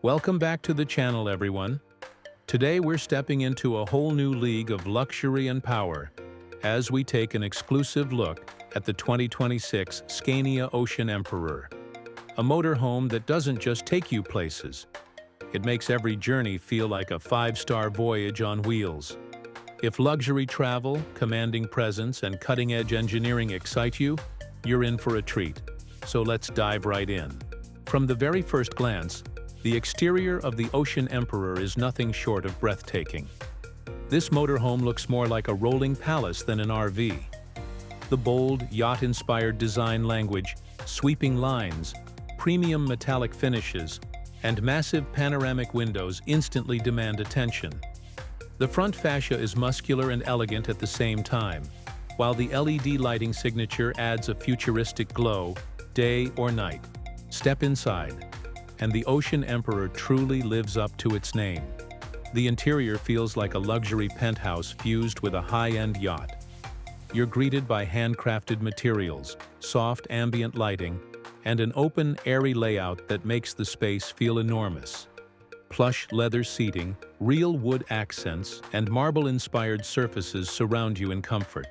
Welcome back to the channel, everyone. Today we're stepping into a whole new league of luxury and power as we take an exclusive look at the 2026 Scania Ocean Emperor, a motorhome that doesn't just take you places. It makes every journey feel like a five-star voyage on wheels. If luxury travel, commanding presence, and cutting-edge engineering excite you, you're in for a treat. So let's dive right in. From the very first glance, the exterior of the Ocean Emperor is nothing short of breathtaking. This motorhome looks more like a rolling palace than an RV. The bold, yacht-inspired design language, sweeping lines, premium metallic finishes, and massive panoramic windows instantly demand attention. The front fascia is muscular and elegant at the same time, while the LED lighting signature adds a futuristic glow, day or night. Step inside, and the Ocean Emperor truly lives up to its name. The interior feels like a luxury penthouse fused with a high-end yacht. You're greeted by handcrafted materials, soft ambient lighting, and an open, airy layout that makes the space feel enormous. Plush leather seating, real wood accents, and marble-inspired surfaces surround you in comfort.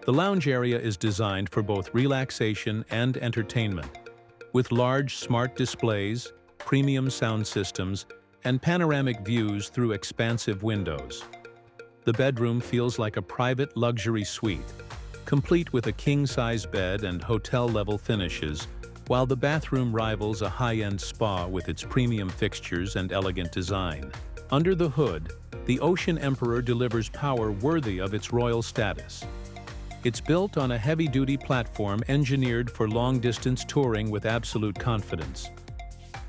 The lounge area is designed for both relaxation and entertainment, with large smart displays, premium sound systems, and panoramic views through expansive windows. The bedroom feels like a private luxury suite, complete with a king-size bed and hotel-level finishes, while the bathroom rivals a high-end spa with its premium fixtures and elegant design. Under the hood, the Ocean Emperor delivers power worthy of its royal status. It's built on a heavy-duty platform engineered for long-distance touring with absolute confidence.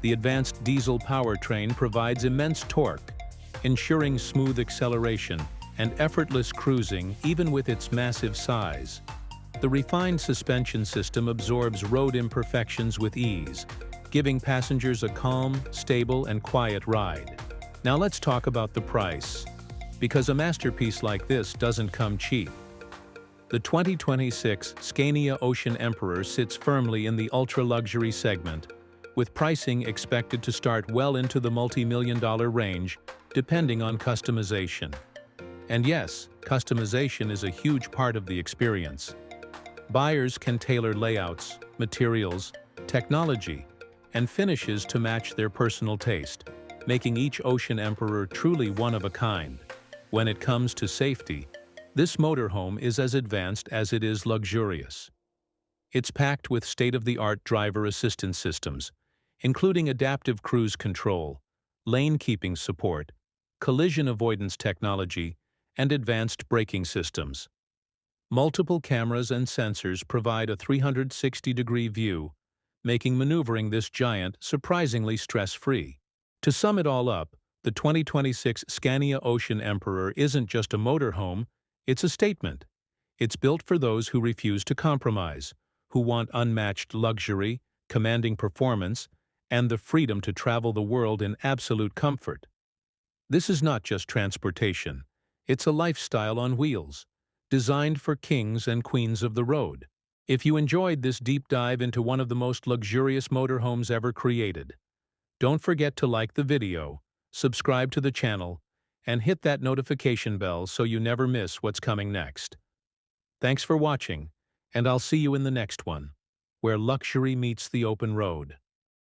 The advanced diesel powertrain provides immense torque, ensuring smooth acceleration and effortless cruising even with its massive size. The refined suspension system absorbs road imperfections with ease, giving passengers a calm, stable, and quiet ride. Now let's talk about the price, because a masterpiece like this doesn't come cheap. The 2026 Scania Ocean Emperor sits firmly in the ultra-luxury segment, with pricing expected to start well into the multi-million-dollar range, depending on customization. And yes, customization is a huge part of the experience. Buyers can tailor layouts, materials, technology, and finishes to match their personal taste, making each Ocean Emperor truly one of a kind. When it comes to safety, this motorhome is as advanced as it is luxurious. It's packed with state-of-the-art driver assistance systems, including adaptive cruise control, lane-keeping support, collision avoidance technology, and advanced braking systems. Multiple cameras and sensors provide a 360-degree view, making maneuvering this giant surprisingly stress-free. To sum it all up, the 2026 Scania Ocean Emperor isn't just a motorhome, it's a statement. It's built for those who refuse to compromise, who want unmatched luxury, commanding performance, and the freedom to travel the world in absolute comfort. This is not just transportation, it's a lifestyle on wheels, designed for kings and queens of the road. If you enjoyed this deep dive into one of the most luxurious motorhomes ever created, don't forget to like the video, subscribe to the channel, and hit that notification bell so you never miss what's coming next. Thanks for watching, and I'll see you in the next one, where luxury meets the open road.